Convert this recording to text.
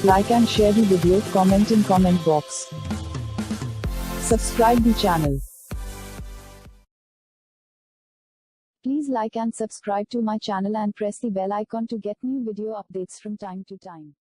Like and share the video, comment in comment box. Subscribe the channel. Please like and subscribe to my channel and press the bell icon to get new video updates from time to time.